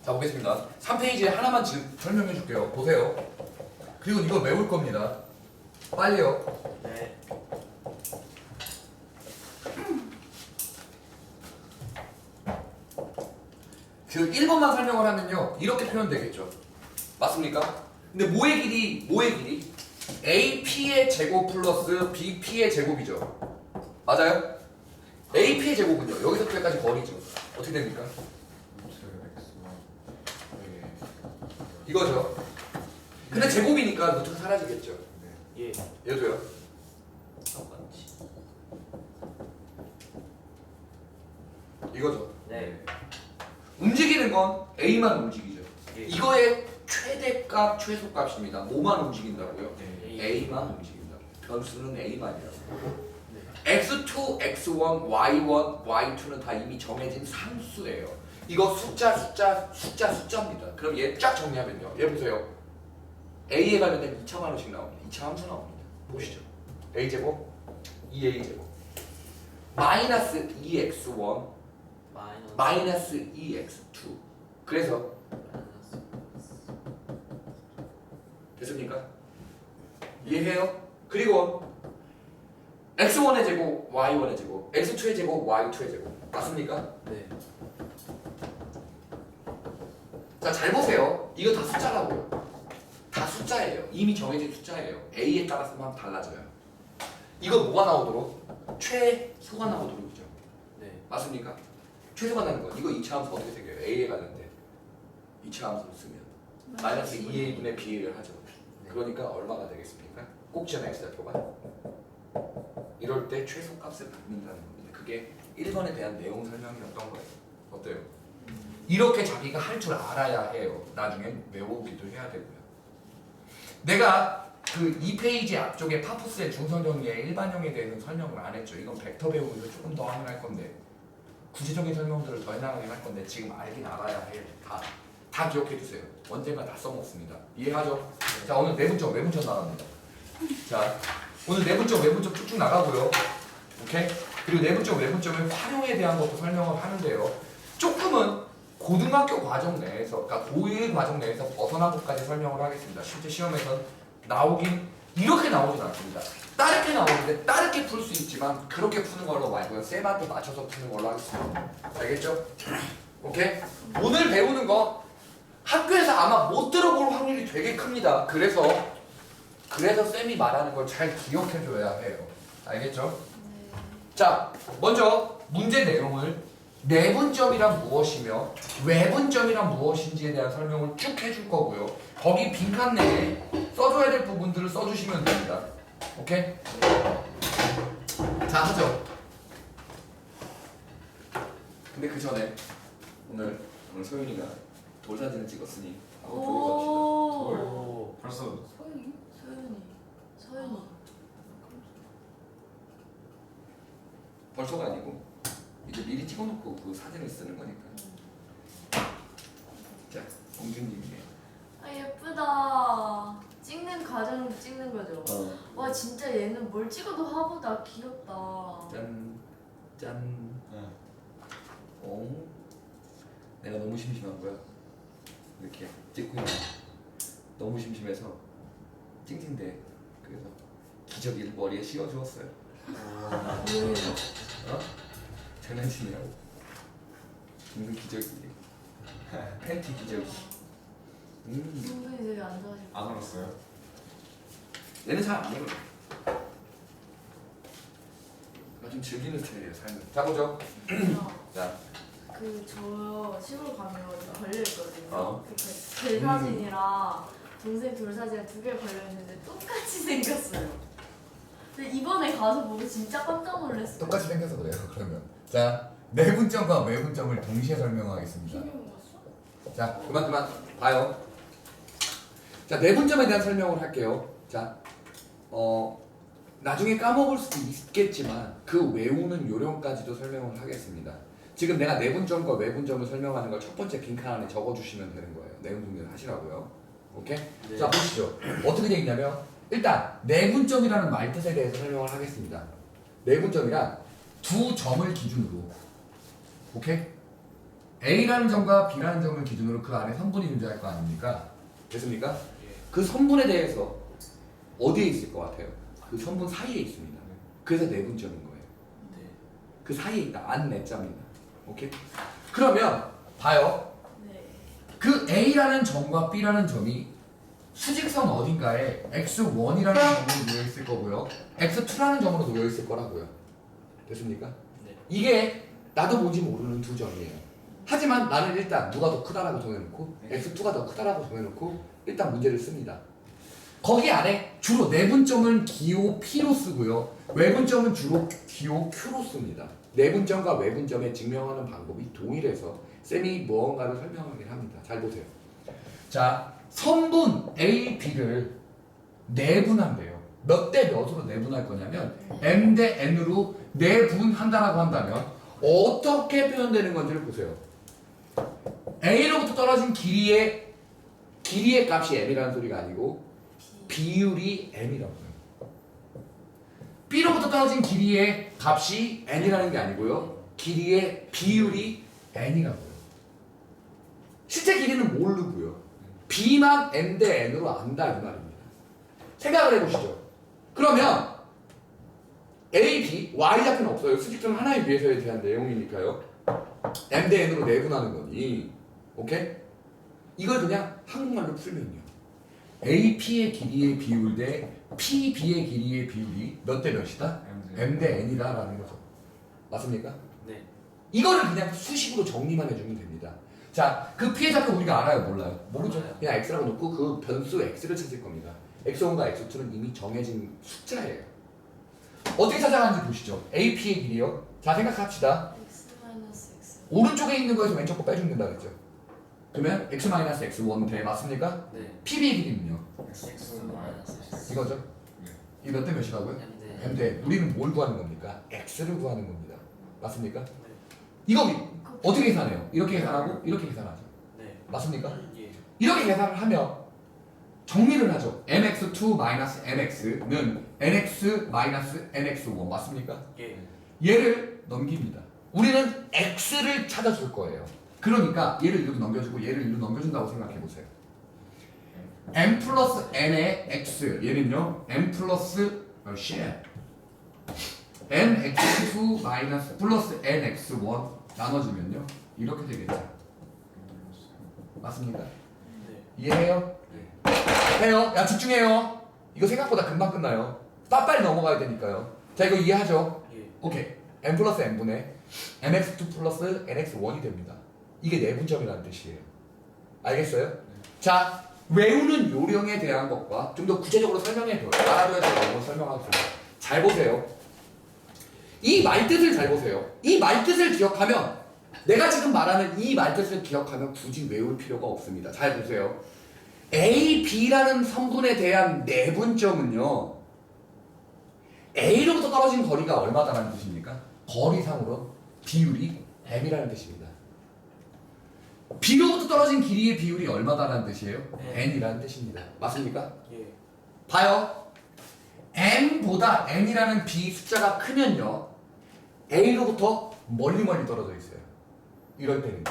자, 보겠습니다. 3페이지에 하나만 지금 설명해 줄게요. 보세요. 그리고 이거 외울 겁니다. 빨리요. 네. 그 1번만 설명을 하면요. 이렇게 표현되겠죠. 맞습니까? 근데 뭐의 길이? AP의 제곱 플러스 BP의 제곱이죠. 맞아요? AP의 제곱은요. 여기서 여기까지 거리죠. 어떻게 됩니까? 이거죠. 근데 제곱이니까 루트가 사라지겠죠. 예. 얘도요. 똑같이. 이거죠. 네. 움직이는 건 A만 움직이죠. 예. 이거의 최대값, 최소값입니다. 뭐만 움직인다고요? 네. A만 움직인다. 변수는 A만이라고. 네. X2, X1, Y1, Y2는 다 이미 정해진 상수예요. 이거 숫자입니다. 그럼 얘 쫙 정리하면요. 얘 보세요. A에 관련된 2차 반응식 나옵니다. 2차 함수 나옵니다. 보시죠. A제곱, 2A제곱. 마이너스 2X1, 마이너스 2X2. 그래서 됐습니까? 이해해요? 그리고 X1의 제곱, Y1의 제곱, X2의 제곱, Y2의 제곱. 맞습니까? 네. 자, 잘 보세요. 이거 다 숫자라고요. 다 숫자예요. 이미 정해진 숫자예요. A에 따라서만 달라져요. 이거 뭐가 나오도록? 최소가 나오도록이죠. 네. 맞습니까? 최소가 나는 거. 이거 2차 함수 어떻게 생겨요? A에 관련된 2차 함수를 쓰면 마이너스 2A분의 B를 하죠. 그러니까 얼마가 되겠습니까? 꼭지점의 X좌표가 이럴 때 최소값을 받는다는 겁니다. 그게 1번에 대한 내용 설명이었던 거예요. 어때요? 이렇게 자기가 할 줄 알아야 해요. 나중엔 외우기도 해야 되고요. 내가 그 2페이지 앞쪽에 파푸스의 중성정리의 일반형에 대해서는 설명을 안 했죠. 이건 벡터 배우기를 조금 더 하면 할 건데 구체적인 설명들을 더 해나가긴 할 건데 지금 알긴 알아야 해요. 다 기억해 두세요. 언젠가 다 써먹습니다. 이해하죠? 자, 오늘 내분점, 외분점 나갑니다. 자, 오늘 내분점, 외분점 쭉쭉 나가고요. 오케이? 그리고 내분점, 외분점의 활용에 대한 것도 설명을 하는데요. 조금은 고등학교 과정 내에서, 그러니까 고1 과정 내에서 벗어난 것까지 설명을 하겠습니다. 실제 시험에선 이렇게 나오진 않습니다. 따르게 나오는데 따르게 풀 수 있지만 그렇게 푸는 걸로 말고요. 쌤한테 맞춰서 푸는 걸로 하겠습니다. 알겠죠? 오케이? 오늘 배우는 거 학교에서 아마 못 들어볼 확률이 되게 큽니다. 그래서 쌤이 말하는 걸 잘 기억해줘야 해요. 알겠죠? 자, 먼저 문제 내용을 내분점이란 무엇이며 외분점이란 무엇인지에 대한 설명을 쭉 해줄 거고요. 거기 빈칸 내에 써줘야 될 부분들을 써주시면 됩니다. 오케이? 자, 하죠. 근데 그 전에 오늘 소윤이가 돌 사진을 찍었으니 한번 보고 갑시다. 오. 벌써 서윤이 벌써가 아니고 이제 미리 찍어놓고 그 사진을 쓰는 거니까. 자, 공주님이에요. 아 예쁘다. 찍는 과정 찍는 거죠. 와 진짜 얘는 뭘 찍어도 화보다 귀엽다. 짠. 내가 너무 심심한 거야. 이렇게 찍고 있는 너무 심심해서 찡찡대. 그래서 기저귀를 머리에 씌워주었어요. 왜? 어? 장난치냐고. 은근 기저귀. 팬티 기저귀. 은근히 되게 안 좋아하실 안 울었어요? 얘는 잘 안 울어. 나 좀 즐기는 스타일이에요, 삶을. 자, 보죠. 자. 그저 시골 가면 걸려 있거든요. 어. 제 사진이랑 동생 둘 사진 두 개 걸려 있는데 똑같이 생겼어요. 근데 이번에 가서 보고 진짜 깜짝 놀랐어요. 똑같이 생겨서 그래요. 그러면 자, 내분점과 외분점을 동시에 설명하겠습니다. 자, 그만 봐요. 자, 내분점에 대한 설명을 할게요. 자, 나중에 까먹을 수도 있겠지만 그 외우는 요령까지도 설명을 하겠습니다. 지금 내가 내분점과 외분점을 설명하는 걸 첫 번째 빈칸 안에 적어주시면 되는 거예요. 내용 정리를 하시라고요. 오케이? 네. 자, 보시죠. 어떻게 되어 있냐면 일단 내분점이라는 말뜻에 대해서 설명을 하겠습니다. 내분점이란 두 점을 기준으로, 오케이? A라는 점과 B라는 점을 기준으로 그 안에 선분이 존재할 거 아닙니까? 됐습니까? 예. 그 선분에 대해서 어디에 있을 것 같아요? 그 선분 사이에 있습니다. 그래서 내분점인 거예요. 네. 그 사이에 있다. 안 내점이다. 오케이? 그러면 봐요. 네. 그 A라는 점과 B라는 점이 수직선 어딘가에 x1이라는 점으로 놓여 있을 거고요. x2라는 점으로 놓여 있을 거라고요. 됐습니까? 네. 이게 나도 뭔지 모르는 두 점이에요. 하지만 나는 일단 누가 더 크다라고 정해놓고 x2가 더 크다라고 정해놓고 일단 문제를 씁니다. 거기 안에 주로 내분점은 기호 P로 쓰고요. 외분점은 주로 기호 Q로 씁니다. 내분점과 외분점에 증명하는 방법이 동일해서 쌤이 무언가를 설명하긴 합니다. 잘 보세요. 자, 선분 A, B를 내분한대요. 몇 대 몇으로 내분할 거냐면 M 대 N으로 내분한다라고 한다면 어떻게 표현되는 건지를 보세요. A로부터 떨어진 길이의 값이 M이라는 소리가 아니고 비율이 M이라고요. B로부터 떨어진 길이의 값이 N이라는 게 아니고요. 길이의 비율이 N이라고요. 실제 길이는 모르고요. B만 M 대 N으로 안다 이 말입니다. 생각을 해보시죠. 그러면 A, B, Y좌표는 없어요. 수직점 하나의 비에서에 대한 내용이니까요. M 대 N으로 내분하는 거니. 오케이? 이걸 그냥 한국말로 풀면요. A, P의 길이의 비율 대 P, B의 길이의 비율이 몇 대 몇이다? M 대 N이다 라는 거죠. 맞습니까? 네. 이거를 그냥 수식으로 정리만 해주면 됩니다. 자, 그 P의 좌표 우리가 알아요? 몰라요? 모르죠? 몰라요. 그냥 X라고 놓고 그 변수 X를 찾을 겁니다. X1과 X2는 이미 정해진 숫자예요. 어떻게 찾아가는지 보시죠. A, P의 길이요. 자, 생각합시다. x-x 오른쪽에 있는 거에서 왼쪽 거 빼준다 그랬죠. 그러면 X-X1 대 맞습니까? 네. PB의 길이는요? x 마이너스 x. 이거죠? 이 몇 대 몇이라고요? 네. M 대 우리는 뭘 구하는 겁니까? X를 구하는 겁니다. 맞습니까? 네. 이거 어떻게 계산해요? 이렇게 계산하고 이렇게 계산하죠. 네. 맞습니까? 예. 이렇게 계산을 하면 정리를 하죠. mx2-mx는 nx-nx1 맞습니까? 예. 얘를 넘깁니다. 우리는 x를 찾아줄 거예요. 그러니까 얘를 이렇게 넘겨주고 얘를 이렇게 넘겨준다고 생각해보세요. m 플러스 n의 x 얘는요 m 플러스 mx2 마이너스 플러스 nx1 나눠주면요 이렇게 되겠죠. 맞습니까? 네. 이해해요? 해요? 야 집중해요. 이거 생각보다 금방 끝나요. 빨리 넘어가야 되니까요. 자 이거 이해하죠? 예. 오케이. m 플러스 n분의 mx2 플러스 nx1이 됩니다. 이게 내분점이라는 뜻이에요. 알겠어요? 자 외우는 요령에 대한 것과 좀 더 구체적으로 설명해줘요. 알아둬야 될 거 설명하겠습니다. 잘 보세요. 이 말뜻을 잘 보세요. 이 말뜻을 기억하면 내가 지금 말하는 이 말뜻을 기억하면 굳이 외울 필요가 없습니다. 잘 보세요. A, B라는 성분에 대한 내분점은요. A로부터 떨어진 거리가 얼마다라는 뜻입니까? 거리상으로 비율이 M이라는 뜻입니다. B로부터 떨어진 길이의 비율이 얼마다라는 뜻이에요? 네. N이라는 뜻입니다. 맞습니까? 예. 봐요. M보다 N이라는 B 숫자가 크면요. A로부터 멀리 떨어져 있어요. 이럴 때는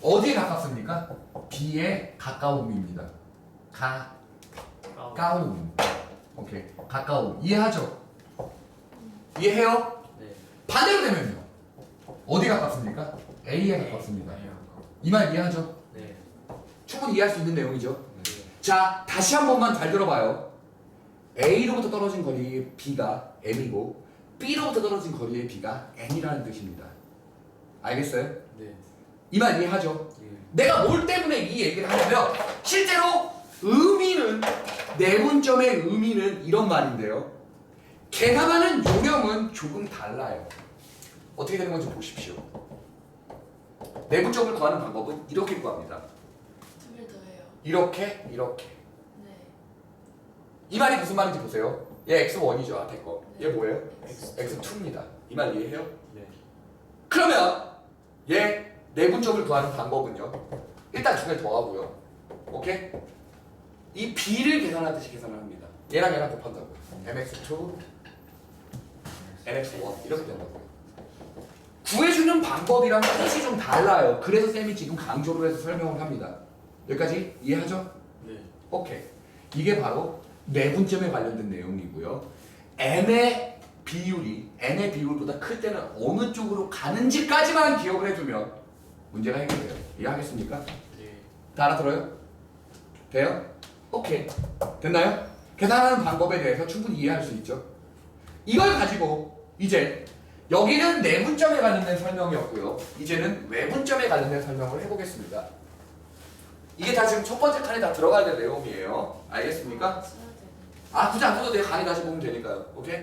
어디에 가깝습니까? B에 가까움입니다. 가까움. 오케이. 가까움. 이해하죠? 이해해요? 네. 반대로 되면요. 어디 가깝습니까? A에 가깝습니다. 이 말 이해하죠? 네. 충분히 이해할 수 있는 내용이죠. 네. 자, 다시 한 번만 잘 들어봐요. A로부터 떨어진 거리의 B가 M이고 B로부터 떨어진 거리의 B가 N이라는 뜻입니다. 알겠어요? 네. 이 말 이해하죠? 예. 내가 뭘 때문에 이 얘기를 하냐면 실제로 의미는 내분점의 의미는 이런 말인데요. 계산하는 요령은 조금 달라요. 어떻게 되는 건지 보십시오. 내분점을 구하는 방법은 이렇게 구합니다. 두 개 더해요. 이렇게 네. 이 말이 무슨 말인지 보세요. 얘 x1이죠 앞에 거. 얘 뭐예요? x. x2입니다. 이 말 이해해요? 네. 그러면 얘 내분점을 구하는 방법은요. 일단 두 개 더하고요. 오케이? 이 b를 계산하듯이 계산을 합니다. 얘랑 얘랑 곱한다고요. mx2, nx1 이렇게 된다고요. 구해주는 방법이랑 뜻이 좀 달라요. 그래서 쌤이 지금 강조를 해서 설명을 합니다. 여기까지 이해하죠? 네. 오케이. 이게 바로 내분점에 관련된 내용이고요. n의 비율보다 클 때는 어느 쪽으로 가는지까지만 기억을 해두면 문제가 해결돼요. 이해하겠습니까? 네. 다 알아들어요? 돼요? 오케이. 됐나요? 계산하는 방법에 대해서 충분히 이해할 수 있죠? 이걸 가지고 이제 여기는 내분점에 관련된 설명이었고요. 이제는 외분점에 관련된 설명을 해보겠습니다. 이게 다 지금 첫 번째 칸에 다 들어가야 될 내용이에요. 알겠습니까? 써야 돼. 아, 굳이 안 써도 돼. 간이 다시 보면 되니까요. 오케이?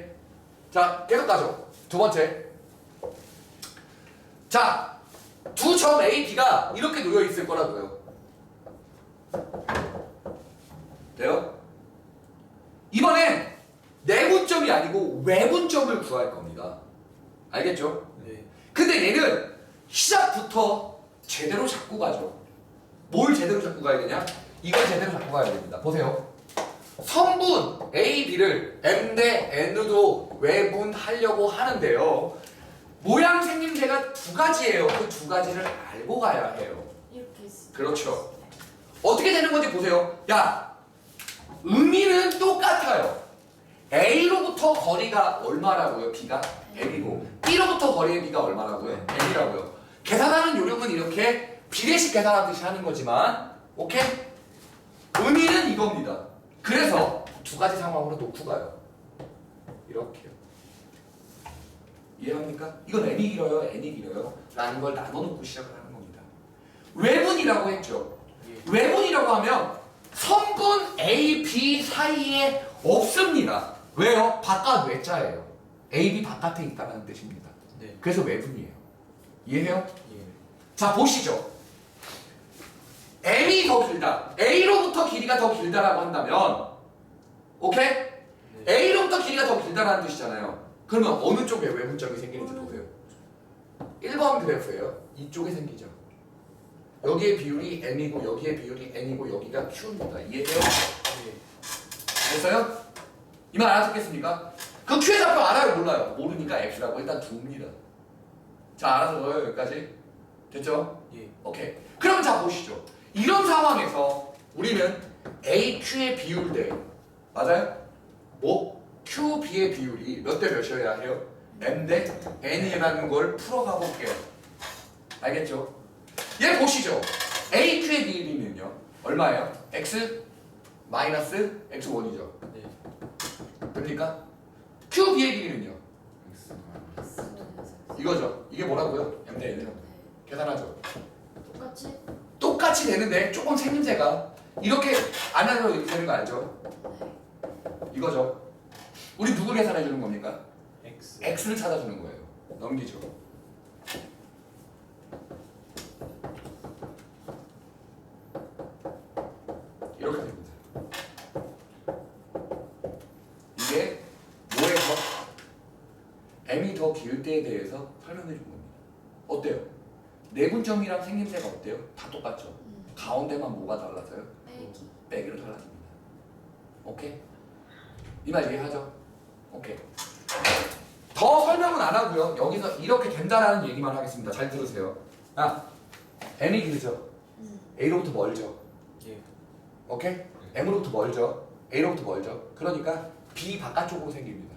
자, 계속 가죠. 두 번째. 자, 두 점 A, B가 이렇게 놓여 있을 거라고요. 돼요? 이번엔 내분점이 아니고 외분점을 구할 겁니다. 알겠죠? 네. 근데 얘는 시작부터 제대로 잡고 가죠. 뭘 제대로 잡고 가야 되냐? 이걸 제대로 잡고 가야 됩니다. 보세요. 성분 A, B를 M 대 N으로 외분하려고 하는데요. 모양 생김새가 두 가지예요. 그 두 가지를 알고 가야 해요. 이렇게 있어. 그렇죠. 어떻게 되는 건지 보세요. 야, 의미는 똑같아요. A로부터 거리가 얼마라고요? B가 M이고 B로부터 거리의 B가 얼마라고요? M이라고요. 계산하는 요령은 이렇게 비례식 계산하듯이 하는 거지만 오케이? 의미는 이겁니다. 그래서 두 가지 상황으로 놓고 가요. 이렇게요. 이해합니까? 이건 M이 길어요? N이 길어요? 라는 걸 나눠놓고 시작을 하는 겁니다. 외분이라고 했죠. 예. 외분이라고 하면 성분 A, B 사이에 없습니다. 왜요? 바깥 외자예요. A, B 바깥에 있다는 뜻입니다. 네. 그래서 외분이에요. 이해해요? 예. 자, 보시죠. M이 더 길다. A로부터 길이가 더 길다라고 한다면 오케이? 네. A로부터 길이가 더 길다라는 뜻이잖아요. 그러면 어느 쪽에 외분점이 생기는지 보세요. 1번 그래프예요. 이쪽에 생기죠. 여기의 비율이 M이고 여기의 비율이 N이고 여기가 Q입니다. 이해해요? 예. 됐어요? 이 말 알아듣겠습니까? 그 Q의 좌표 알아요? 몰라요? 모르니까 X라고 일단 둡니다. 자, 알아서 넣어요. 여기까지. 됐죠? 예. 오케이. 그럼 자 보시죠. 이런 상황에서 우리는 A, Q의 비율 대 맞아요? 뭐? Q, B의 비율이 몇 대 몇이어야 해요? M 대 N이라는 걸 풀어가 볼게요. 알겠죠? 얘 보시죠. A, Q의 비율이면요. 얼마예요? X 마이너스 X1이죠. 네. 됩니까? Q, B의 비율은요. 쓰면 이거죠. 이게 뭐라고요? M 대 N이요. 네. 계산하죠. 똑같이? 똑같이 되는데 조금 생김새가 이렇게 안 하면 이렇게 되는 거 알죠? 네. 이거죠. 우리 누구 계산해 주는 겁니까? X. X를 찾아주는 거예요. 넘기죠. 이렇게 됩니다. 이게 뭐에서 M이 더 길 때에 대해서 설명해 준 겁니다. 어때요? 내분점이랑 생김새가 어때요? 다 똑같죠? 가운데만 뭐가 달라서요? 빼기. 빼기로 달라집니다. 오케이? 이 말 이해하죠? 오케이. 더 설명은 안 하고요. 여기서 이렇게 된다라는 얘기만 하겠습니다. 잘 들으세요. 아, M이 길죠? A로부터 멀죠? 예. 오케이? M으로부터 멀죠? A로부터 멀죠? 그러니까 B 바깥쪽으로 생깁니다.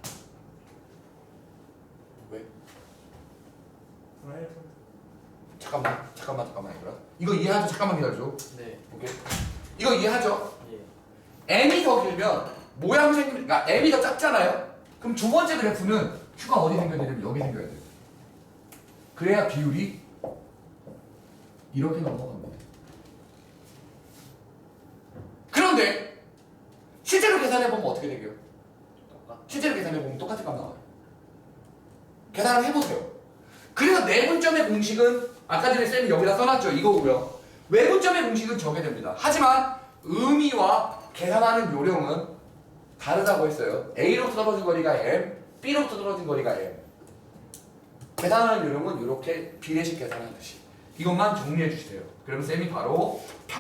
왜? 잠깐만 얘들아. 이거 이해하죠? 잠깐만 기다려줘. 네. 오케이? 이거 이해하죠? 예. M이 더 길면 모양 생김, 그러니까 M이 더 작잖아요? 그럼 두 번째 그래프는 Q가 어디 생겨야 되냐면 여기 생겨야 돼요. 그래야 비율이 이렇게 넘어갑니다. 그런데 실제로 계산해보면 어떻게 되게요? 똑같. 실제로 계산해보면 똑같은 값 나와요. 계산을 해보세요. 그래서 내분점의 공식은 아까 전에 쌤이 여기다 써놨죠. 이거고요. 외분점의 공식은 저게 됩니다. 하지만 의미와 계산하는 요령은 다르다고 했어요. A로부터 떨어진 거리가 M, B로부터 떨어진 거리가 M. 계산하는 요령은 이렇게 비례식 계산하듯이 이것만 정리해 주세요. 그러면 쌤이 바로